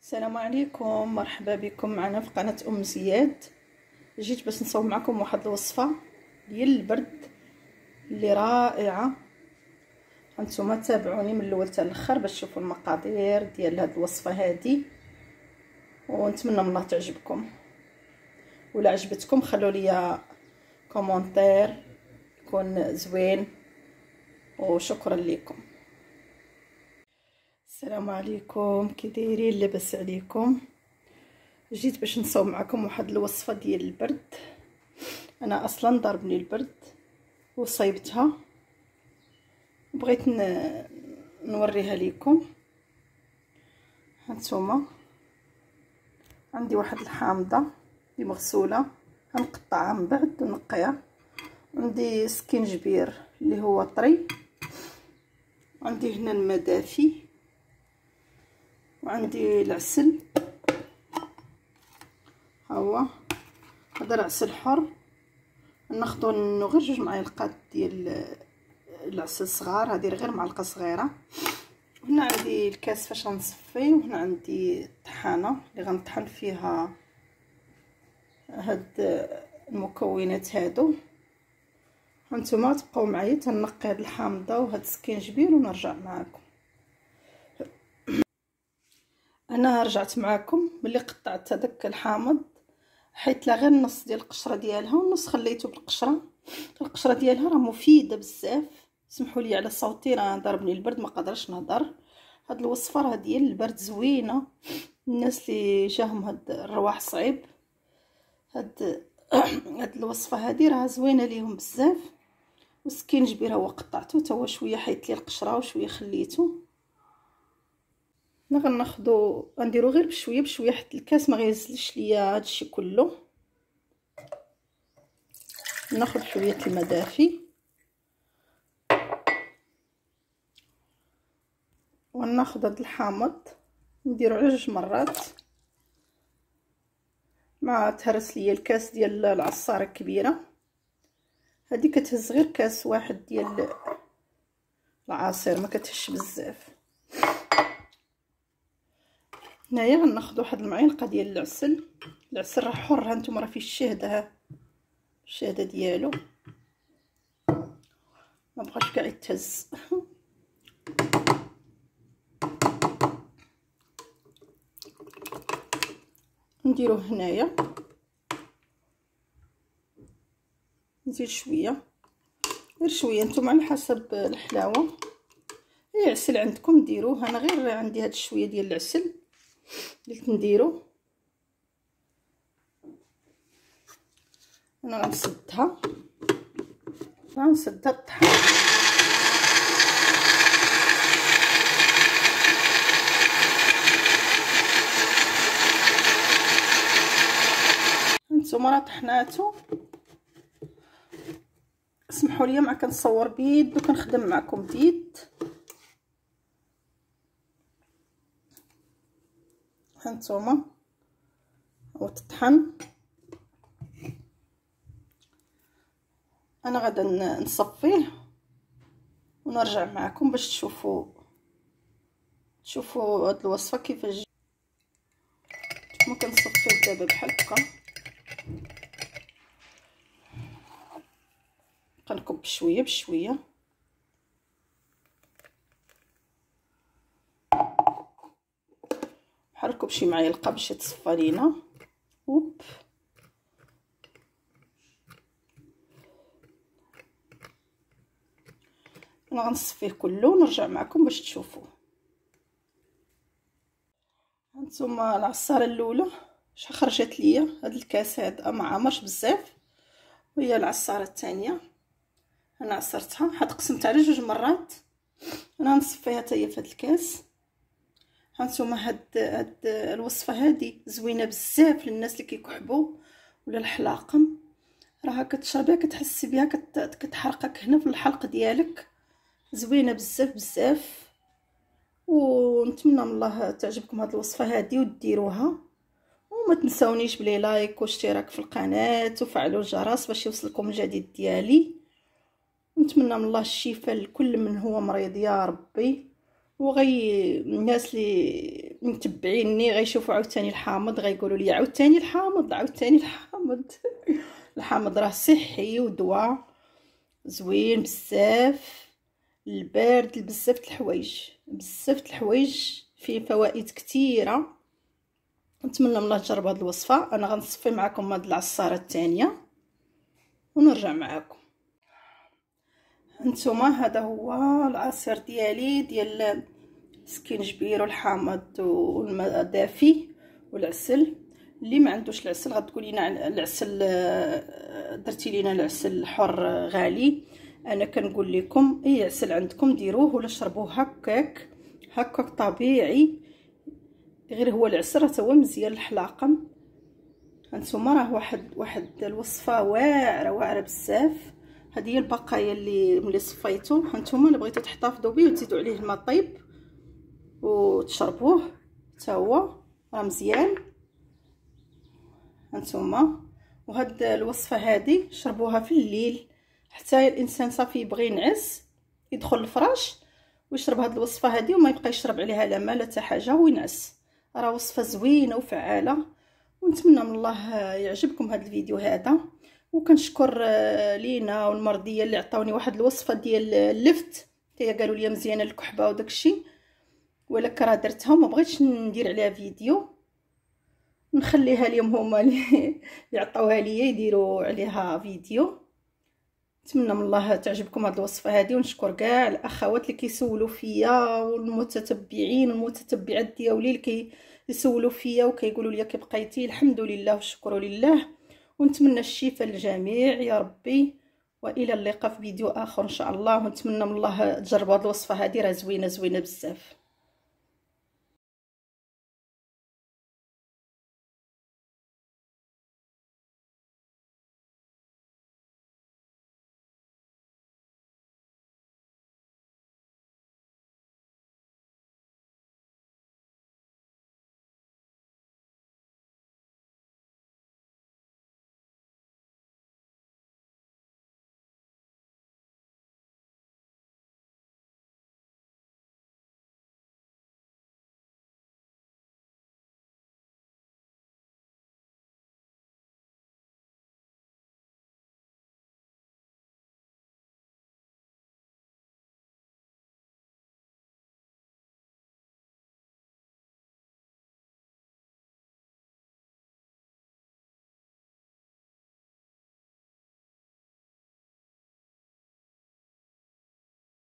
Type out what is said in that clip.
السلام عليكم، مرحبا بكم معنا في قناه ام زياد. جيت باش نصور معكم واحد الوصفه ديال البرد اللي رائعه. هانتوما تابعوني من الاول حتى الاخر باش تشوفوا المقادير ديال هاد الوصفه هادي، ونتمنى من الله تعجبكم. ولا عجبتكم خلوا لي كومونتير يكون زوين، وشكرا لكم. السلام عليكم، كي دايرين؟ لاباس عليكم؟ جيت باش نصاوب معكم واحد الوصفه ديال البرد. انا اصلا ضربني البرد وصايبتها، بغيت نوريها لكم. هانتوما عندي واحد الحامضه اللي مغسوله، غنقطعها من بعد ونقيها. عندي سكينجبير اللي هو طري، عندي هنا الماء دافي، وعندي العسل. ها هو هذا العسل حر، ناخذ غير 2 معالق ديال العسل صغار، هذه غير معلقه صغيره. هنا عندي الكاس فاش غنصفي، وهنا عندي الطحانه اللي غنطحن فيها هاد المكونات هادو. هانتوما تبقاو معايا تنقي هاد الحامضه وهاد السكينجبير ونرجع معكم. انا رجعت معكم ملي قطعت هذاك الحامض، حيت لا غير النص ديال القشره ديالها والنص خليته بالقشره. القشره ديالها راه مفيده بزاف. سمحوا لي على صوتي، راه ضربني البرد ما قادرش نهضر. هاد الوصفه راه ديال البرد زوينه، الناس اللي جاهم هاد الرواح صعيب، هاد الوصفه هادي راه زوينه ليهم بزاف. والسكينجبير هو قطعته حتى هو شويه، حيت ليه القشره وشويه خليته. غناخدو غنديرو غير بشويه بشويه، حيت الكاس ما غيزلش ليا هادشي كله. ناخد شويه الماء دافي، وناخد هاد الحامض نديرو على 2 مرات. مع تهرس ليا الكاس ديال العصاره الكبيره هادي، كتهز غير كاس واحد ديال العصير، ما كتهش بزاف. هنايا غناخد واحد المعلقه ديال العسل. العسل راه حر، هانتوما راه فيه الشهده، الشهده ديالو ما بغاش كاع يتهز. نديروه هنايا، نزيد شويه غير شويه، نتوما على حسب الحلاوه. اي عسل عندكم ديروه، انا غير عندي هاد شويه ديال العسل قلت نديرو. انا غنسدها الطحين. هانتوما راه طحناتو. اسمحوا لي ما كنصور بيد وكنخدم معكم بيد. هانتوما وتطحن. انا غادا نصفيه ونرجع معكم باش تشوفوا هاد الوصفه كيفاش. ما كنصفيه دابا بحال هكا، كنكب بشويه بشويه. حركوا بشي معلقه باش يتصفى لينا. اوب، انا غنصفيه كله ونرجع معكم باش تشوفوه. هانتوما العصاره الاولى شحال خرجت ليا، هاد الكاس هذا ما عامرش بزاف، وهي العصاره الثانيه انا عصرتها، حد قسمتها على 2 مرات. انا نصفيها حتى هي في هاد الكاس. هانتوما هاد الوصفه هادي زوينه بزاف للناس اللي كيكحبوا ولا الحلاقم. راها كتشربيها كتحسي بها كتحرقك هنا في الحلق ديالك. زوينه بزاف بزاف، ونتمنى من الله تعجبكم هاد الوصفه هادي وديروها. وما تنساونيش بلي لايك واشتراك في القناه وفعلوا الجرس باش يوصلكم الجديد ديالي. نتمنى من الله الشفاء لكل من هو مريض يا ربي. الناس اللي متبعيني غيشوفوا عاوتاني الحامض غيقولوا لي عاوتاني الحامض عاوتاني الحامض. الحامض راه صحي ودواء زوين بزاف، البارد بزاف د الحوايج، بزاف د الحوايج فيه فوائد كثيره. نتمنى من الله تجربوا هذه الوصفه. انا غنصفي معكم هذه العصاره الثانيه ونرجع معكم. هانتوما هذا هو العصير ديالي ديال السكينجبير والحامض والماء دافي والعسل. اللي ما عندوش العسل غتقولي لنا العسل درتي لينا العسل حر غالي. انا كنقول لكم اي عسل عندكم ديروه ولا شربوه هكاك هكاك طبيعي، غير هو العسل راه هو مزيان الحلاقه. هانتوما راه واحد الوصفه واعره بزاف. هذه هي البقايا اللي صفيتو. هانتوما اللي بغيتو تحتفظوا به وتزيدوا عليه الماء طيب وتشربوه حتى هو راه مزيان. هانتوما وهاد الوصفه هذه شربوها في الليل حتى الانسان صافي يبغي ينعس يدخل الفراش ويشرب هاد الوصفه هذه وما يبقى يشرب عليها لا ماء لا حتى حاجه وينعس. راه وصفه زوينه وفعاله، ونتمنى من الله يعجبكم هذا الفيديو هذا. وكنشكر لينا والمرضيه اللي عطاوني واحد الوصفه ديال اللفت، هي قالوا لي مزيانه الكحبه وداكشي، ولكن راه درتها وما بغيتش ندير عليها فيديو، نخليها ليهم هما اللي عطاوها ليا يديروا عليها فيديو. نتمنى من الله تعجبكم هذه الوصفه هذه، ونشكر كاع الاخوات اللي كيسولوا فيا والمتتبعين والمتتبعات ديالي اللي كيسولوا فيا وكيقولوا لي كي بقيتي. الحمد لله والشكر لله، ونتمنى الشفاء للجميع يا ربي. والى اللقاء في فيديو اخر ان شاء الله. ونتمنى من الله تجربوا هذه الوصفه هذه راه زوينه بزاف.